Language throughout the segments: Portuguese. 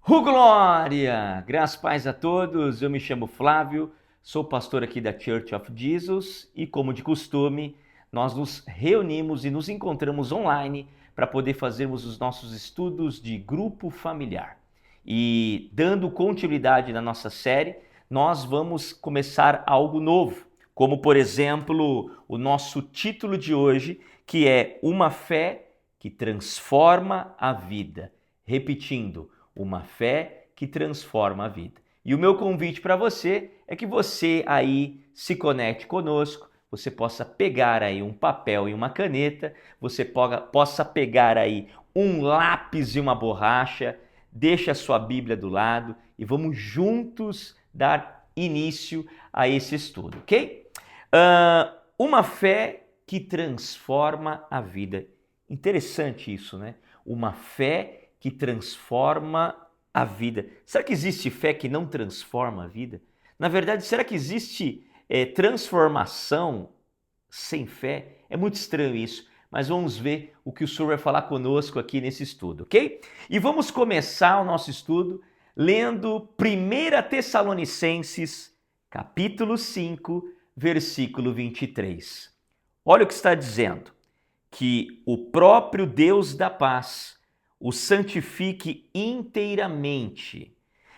Glória! Graças e paz a todos, eu me chamo Flávio, sou pastor aqui da Church of Jesus e, como de costume, nós nos reunimos e nos encontramos online para poder fazermos os nossos estudos de grupo familiar. E, dando continuidade na nossa série, nós vamos começar algo novo, como, por exemplo, o nosso título de hoje, que é Uma Fé que Transforma a Vida. Repetindo, uma fé que transforma a vida. E o meu convite para você é que você aí se conecte conosco, você possa pegar aí um papel e uma caneta, você possa pegar aí um lápis e uma borracha, deixe a sua Bíblia do lado e vamos juntos dar início a esse estudo, ok? Uma fé que transforma a vida. Interessante isso, né? Uma fé que transforma a vida. Será que existe fé que não transforma a vida? Na verdade, será que existe transformação sem fé? É muito estranho isso, mas vamos ver o que o Senhor vai falar conosco aqui nesse estudo, ok? E vamos começar o nosso estudo lendo 1 Tessalonicenses, capítulo 5, versículo 23. Olha o que está dizendo, que o próprio Deus da paz o santifique inteiramente,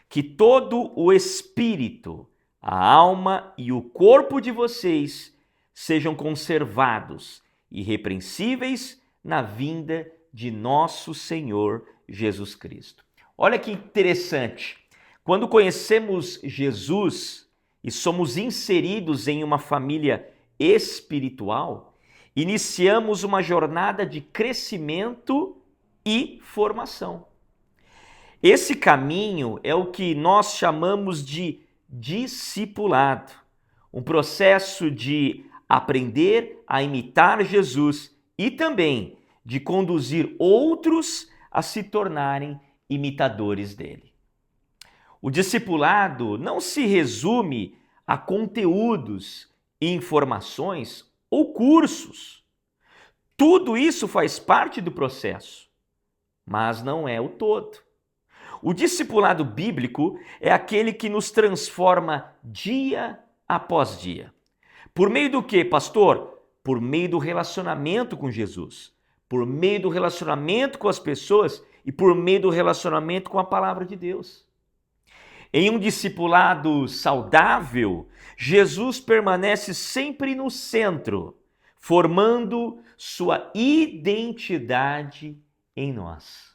que todo o espírito, a alma e o corpo de vocês sejam conservados, irrepreensíveis na vinda de nosso Senhor Jesus Cristo. Olha que interessante. Quando conhecemos Jesus e somos inseridos em uma família espiritual, iniciamos uma jornada de crescimento e formação. Esse caminho é o que nós chamamos de discipulado, um processo de aprender a imitar Jesus e também de conduzir outros a se tornarem imitadores dele. O discipulado não se resume a conteúdos, informações ou cursos. Tudo isso faz parte do processo, mas não é o todo. O discipulado bíblico é aquele que nos transforma dia após dia. Por meio do quê, pastor? Por meio do relacionamento com Jesus, por meio do relacionamento com as pessoas e por meio do relacionamento com a palavra de Deus. Em um discipulado saudável, Jesus permanece sempre no centro, formando sua identidade em nós.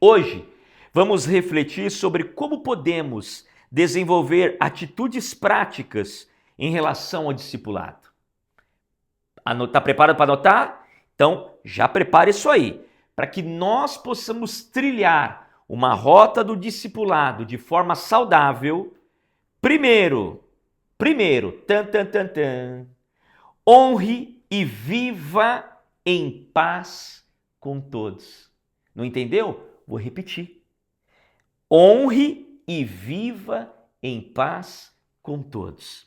Hoje, vamos refletir sobre como podemos desenvolver atitudes práticas em relação ao discipulado. Está preparado para anotar? Então, já prepare isso aí, para que nós possamos trilhar uma rota do discipulado de forma saudável. Primeiro, honre e viva em paz com todos. Não entendeu? Vou repetir. Honre e viva em paz com todos.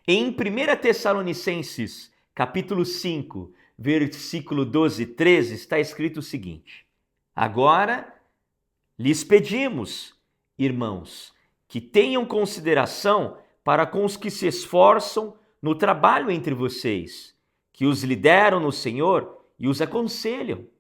Em 1 Tessalonicenses, capítulo 5, versículo 12 e 13, está escrito o seguinte: Agora lhes pedimos, irmãos, que tenham consideração para com os que se esforçam no trabalho entre vocês, que os lideram no Senhor e os aconselham.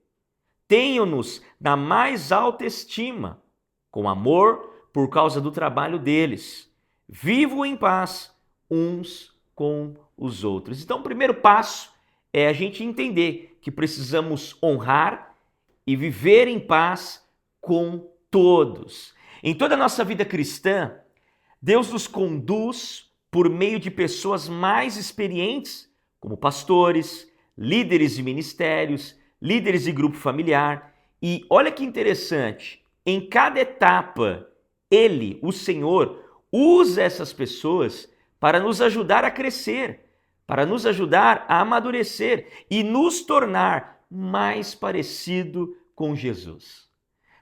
Tenham-nos na mais alta estima, com amor por causa do trabalho deles. Vivam em paz uns com os outros. Então, o primeiro passo é a gente entender que precisamos honrar e viver em paz com todos. Em toda a nossa vida cristã, Deus nos conduz por meio de pessoas mais experientes, como pastores, líderes de ministérios, líderes de grupo familiar. E olha que interessante, em cada etapa, Ele, o Senhor, usa essas pessoas para nos ajudar a crescer, para nos ajudar a amadurecer e nos tornar mais parecido com Jesus.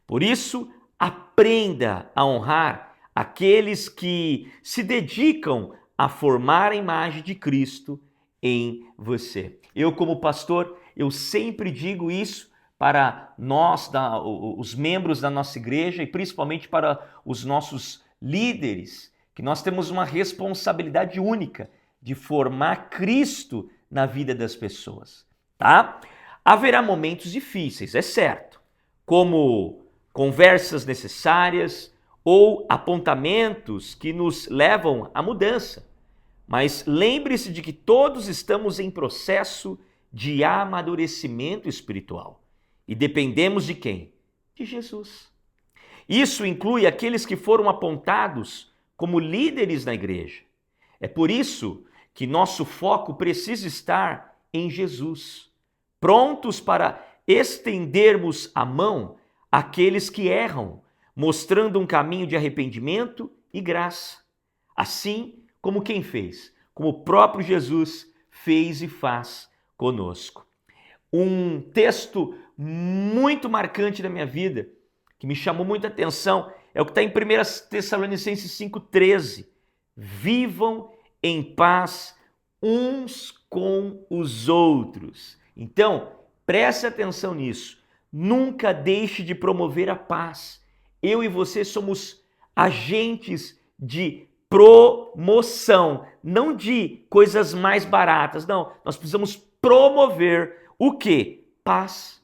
Por isso, aprenda a honrar aqueles que se dedicam a formar a imagem de Cristo em você. Eu, como pastor, eu sempre digo isso para nós, os membros da nossa igreja e principalmente para os nossos líderes, que nós temos uma responsabilidade única de formar Cristo na vida das pessoas, tá? Haverá momentos difíceis, é certo, como conversas necessárias ou apontamentos que nos levam à mudança. Mas lembre-se de que todos estamos em processo de amadurecimento espiritual. E dependemos de quem? De Jesus. Isso inclui aqueles que foram apontados como líderes na igreja. É por isso que nosso foco precisa estar em Jesus, prontos para estendermos a mão àqueles que erram, mostrando um caminho de arrependimento e graça. Assim como quem fez? Como o próprio Jesus fez e faz conosco. Um texto muito marcante da minha vida, que me chamou muita atenção, é o que está em 1 Tessalonicenses 5,13. Vivam em paz uns com os outros. Então, preste atenção nisso. Nunca deixe de promover a paz. Eu e você somos agentes de promoção, não de coisas mais baratas. Não, nós precisamos promover o quê? Paz.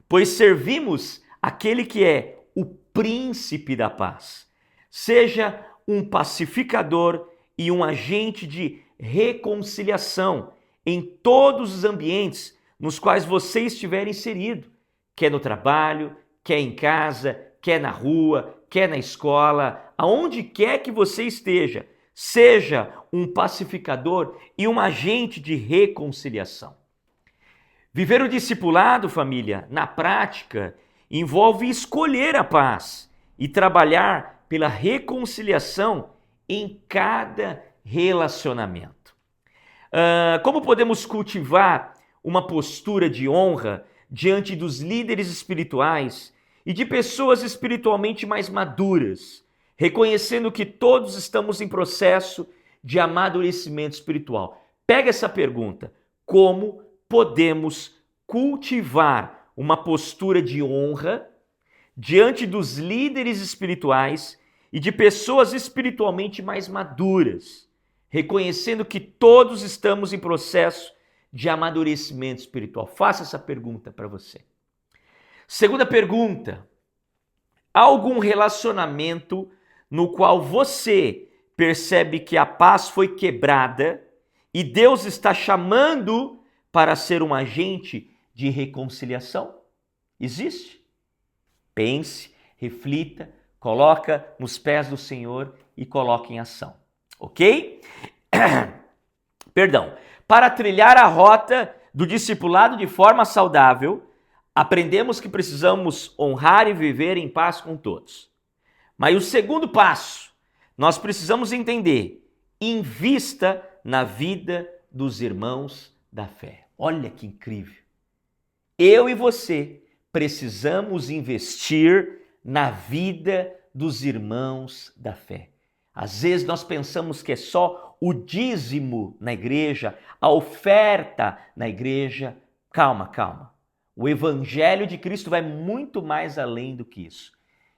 Pois servimos aquele que é o príncipe da paz. Seja um pacificador e um agente de reconciliação em todos os ambientes nos quais você estiver inserido, quer no trabalho, quer em casa, quer na rua, quer na escola, aonde quer que você esteja, seja um pacificador e um agente de reconciliação. Viver o discipulado, família, na prática, envolve escolher a paz e trabalhar pela reconciliação em cada relacionamento. Como podemos cultivar uma postura de honra diante dos líderes espirituais e de pessoas espiritualmente mais maduras, reconhecendo que todos estamos em processo de amadurecimento espiritual? Pega essa pergunta: como podemos cultivar uma postura de honra diante dos líderes espirituais e de pessoas espiritualmente mais maduras, reconhecendo que todos estamos em processo de amadurecimento espiritual? Faça essa pergunta para você. Segunda pergunta: há algum relacionamento no qual você percebe que a paz foi quebrada e Deus está chamando para ser um agente de reconciliação? Existe? Pense, reflita, coloca nos pés do Senhor e coloque em ação, ok? Perdão. Para trilhar a rota do discipulado de forma saudável, aprendemos que precisamos honrar e viver em paz com todos. Mas o segundo passo, nós precisamos entender: invista na vida dos irmãos da fé. Olha que incrível! Eu e você precisamos investir na vida dos irmãos da fé. Às vezes nós pensamos que é só o dízimo na igreja, a oferta na igreja. Calma, calma. O Evangelho de Cristo vai muito mais além do que isso.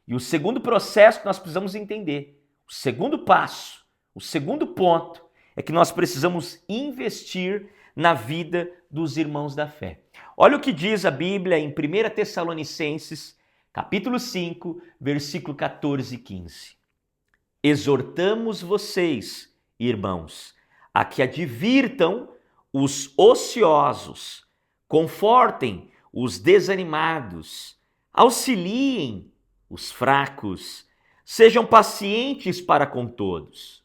E o segundo processo que nós precisamos entender, o segundo passo, o segundo ponto, é que nós precisamos investir na vida dos irmãos da fé. Olha o que diz a Bíblia em 1 Tessalonicenses, capítulo 5, versículo 14 e 15. Exortamos vocês, irmãos, a que advirtam os ociosos, confortem os desanimados, auxiliem os fracos, sejam pacientes para com todos.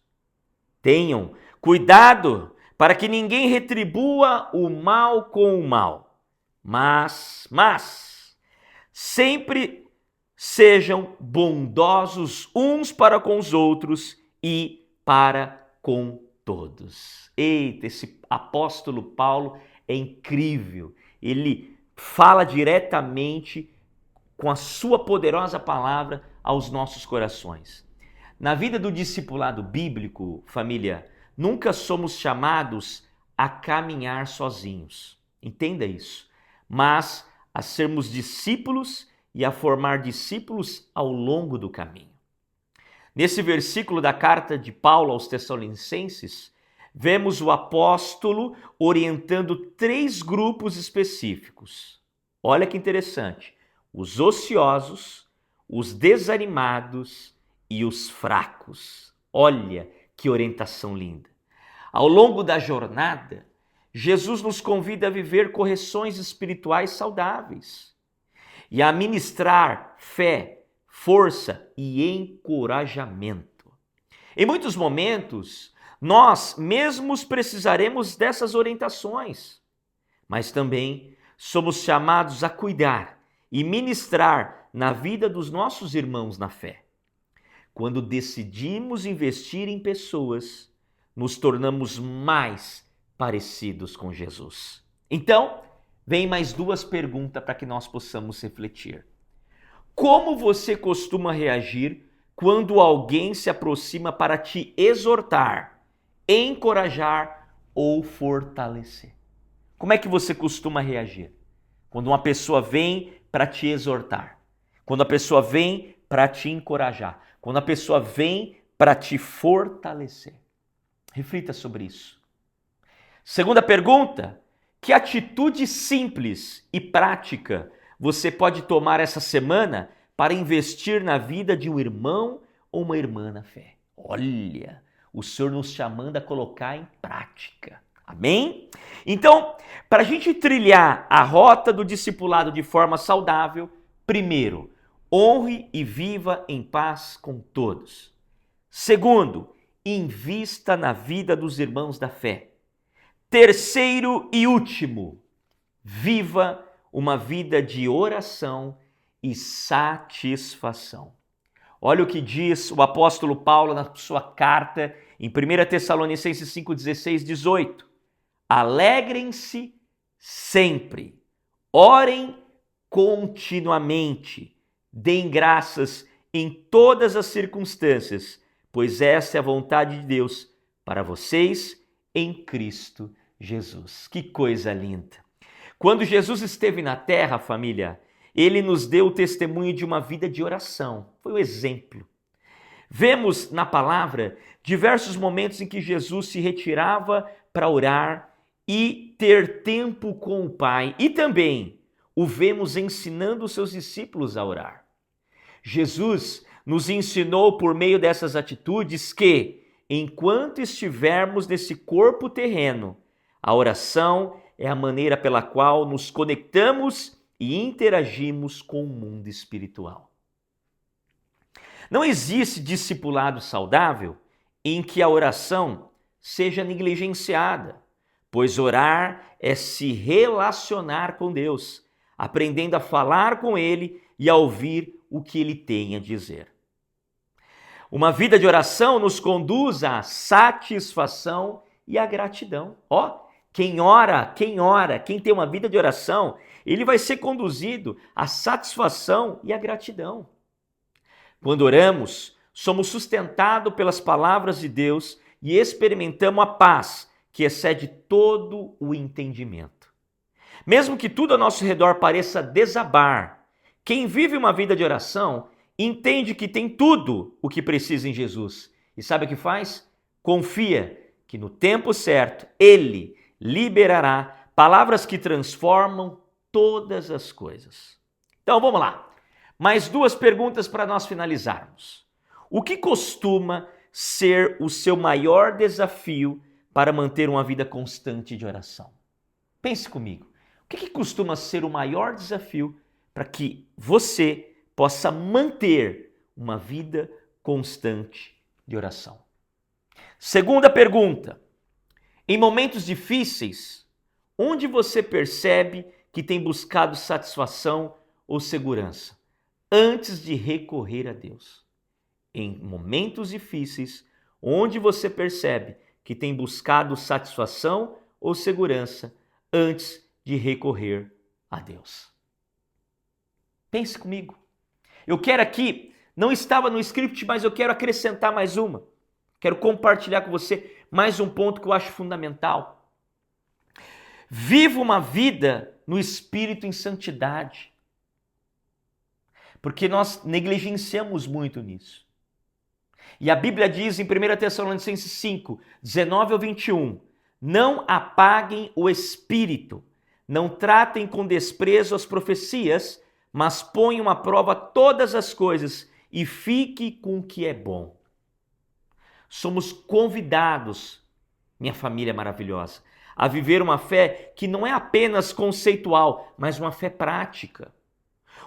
Tenham cuidado para que ninguém retribua o mal com o mal, mas sempre sejam bondosos uns para com os outros e para com todos. Eita, esse apóstolo Paulo é incrível. Ele fala diretamente com a sua poderosa palavra aos nossos corações. Na vida do discipulado bíblico, família, nunca somos chamados a caminhar sozinhos. Entenda isso. Mas a sermos discípulos e a formar discípulos ao longo do caminho. Nesse versículo da carta de Paulo aos Tessalonicenses, vemos o apóstolo orientando 3 grupos específicos. Olha que interessante: os ociosos, os desanimados e os fracos. Olha que orientação linda. Ao longo da jornada, Jesus nos convida a viver correções espirituais saudáveis e a ministrar fé, força e encorajamento. Em muitos momentos, nós mesmos precisaremos dessas orientações, mas também somos chamados a cuidar e ministrar na vida dos nossos irmãos na fé. Quando decidimos investir em pessoas, nos tornamos mais parecidos com Jesus. Então, vem mais 2 perguntas para que nós possamos refletir. Como você costuma reagir quando alguém se aproxima para te exortar, encorajar ou fortalecer? Como é que você costuma reagir quando uma pessoa vem para te exortar? Quando a pessoa vem para te encorajar? Quando a pessoa vem para te fortalecer? Reflita sobre isso. Segunda pergunta: que atitude simples e prática você pode tomar essa semana para investir na vida de um irmão ou uma irmã na fé? Olha, o Senhor nos chamando a colocar em prática. Amém? Então, para a gente trilhar a rota do discipulado de forma saudável, primeiro, honre e viva em paz com todos. Segundo, invista na vida dos irmãos da fé. Terceiro e último, viva uma vida de oração e satisfação. Olha o que diz o apóstolo Paulo na sua carta em 1 Tessalonicenses 5, 16, 18. Alegrem-se sempre, orem continuamente, deem graças em todas as circunstâncias, pois essa é a vontade de Deus para vocês em Cristo Jesus. Que coisa linda! Quando Jesus esteve na terra, família, ele nos deu o testemunho de uma vida de oração. Foi o exemplo. Vemos na palavra diversos momentos em que Jesus se retirava para orar e ter tempo com o Pai. E também o vemos ensinando os seus discípulos a orar. Jesus nos ensinou por meio dessas atitudes que, enquanto estivermos nesse corpo terreno, a oração é a maneira pela qual nos conectamos e interagimos com o mundo espiritual. Não existe discipulado saudável em que a oração seja negligenciada, pois orar é se relacionar com Deus, aprendendo a falar com Ele e a ouvir o que Ele tem a dizer. Uma vida de oração nos conduz à satisfação e à gratidão. Quem ora, quem tem uma vida de oração, ele vai ser conduzido à satisfação e à gratidão. Quando oramos, somos sustentados pelas palavras de Deus e experimentamos a paz que excede todo o entendimento. Mesmo que tudo ao nosso redor pareça desabar, quem vive uma vida de oração entende que tem tudo o que precisa em Jesus. E sabe o que faz? Confia que no tempo certo Ele liberará palavras que transformam todas as coisas. Então vamos lá. Mais 2 perguntas para nós finalizarmos. O que costuma ser o seu maior desafio para manter uma vida constante de oração? Pense comigo. O que costuma ser o maior desafio para que você possa manter uma vida constante de oração? Segunda pergunta. Em momentos difíceis, onde você percebe que tem buscado satisfação ou segurança antes de recorrer a Deus? Em momentos difíceis, onde você percebe que tem buscado satisfação ou segurança antes de recorrer a Deus? Pense comigo. Eu quero aqui, não estava no script, mas eu quero acrescentar mais uma. Quero compartilhar com você mais um ponto que eu acho fundamental. Viva uma vida no espírito em santidade. Porque nós negligenciamos muito nisso. E a Bíblia diz em 1 Tessalonicenses 5, 19 ao 21, não apaguem o espírito, não tratem com desprezo as profecias, mas ponham à prova todas as coisas e fique com o que é bom. Somos convidados, minha família maravilhosa, a viver uma fé que não é apenas conceitual, mas uma fé prática.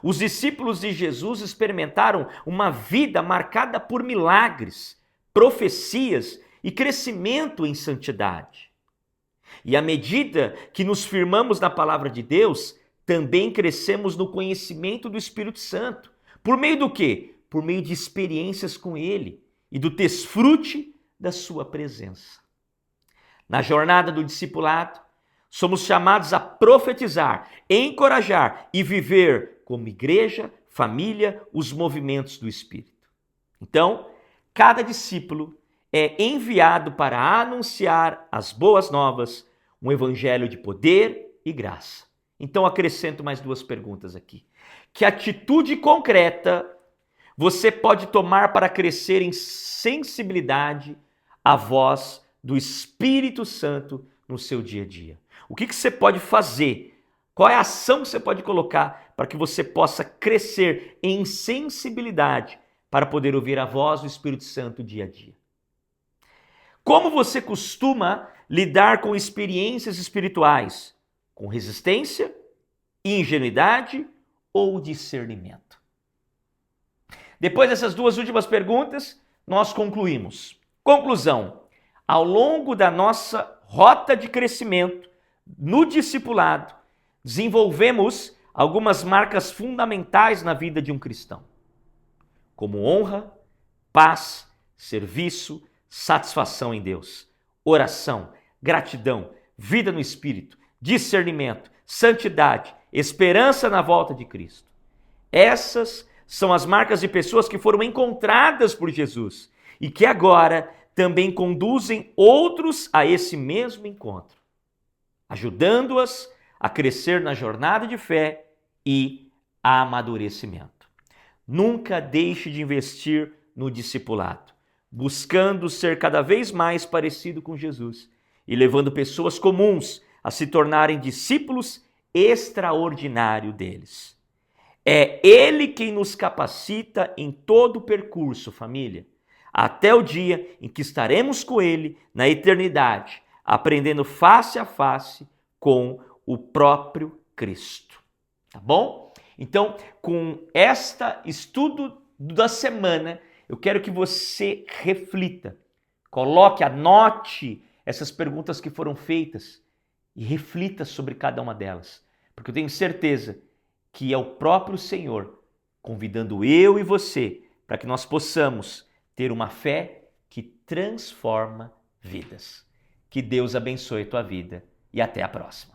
Os discípulos de Jesus experimentaram uma vida marcada por milagres, profecias e crescimento em santidade. E à medida que nos firmamos na palavra de Deus, também crescemos no conhecimento do Espírito Santo. Por meio do quê? Por meio de experiências com Ele e do desfrute da sua presença. Na jornada do discipulado, somos chamados a profetizar, encorajar e viver como igreja, família, os movimentos do Espírito. Então, cada discípulo é enviado para anunciar as boas novas, um evangelho de poder e graça. Então, acrescento mais 2 perguntas aqui. Que atitude concreta você pode tomar para crescer em sensibilidade à voz do Espírito Santo no seu dia a dia? O que você pode fazer? Qual é a ação que você pode colocar para que você possa crescer em sensibilidade para poder ouvir a voz do Espírito Santo dia a dia? Como você costuma lidar com experiências espirituais? Com resistência, ingenuidade ou discernimento? Depois dessas 2 últimas perguntas, nós concluímos. Conclusão: ao longo da nossa rota de crescimento no discipulado, desenvolvemos algumas marcas fundamentais na vida de um cristão, como honra, paz, serviço, satisfação em Deus, oração, gratidão, vida no Espírito, discernimento, santidade, esperança na volta de Cristo. Essas são as marcas de pessoas que foram encontradas por Jesus e que agora também conduzem outros a esse mesmo encontro, ajudando-as a crescer na jornada de fé e amadurecimento. Nunca deixe de investir no discipulado, buscando ser cada vez mais parecido com Jesus e levando pessoas comuns a se tornarem discípulos extraordinários deles. É Ele quem nos capacita em todo o percurso, família, até o dia em que estaremos com Ele na eternidade, aprendendo face a face com o próprio Cristo. Tá bom? Então, com este estudo da semana, eu quero que você reflita, coloque, anote essas perguntas que foram feitas e reflita sobre cada uma delas, porque eu tenho certeza que é o próprio Senhor convidando eu e você para que nós possamos ter uma fé que transforma vidas. Que Deus abençoe a tua vida e até a próxima.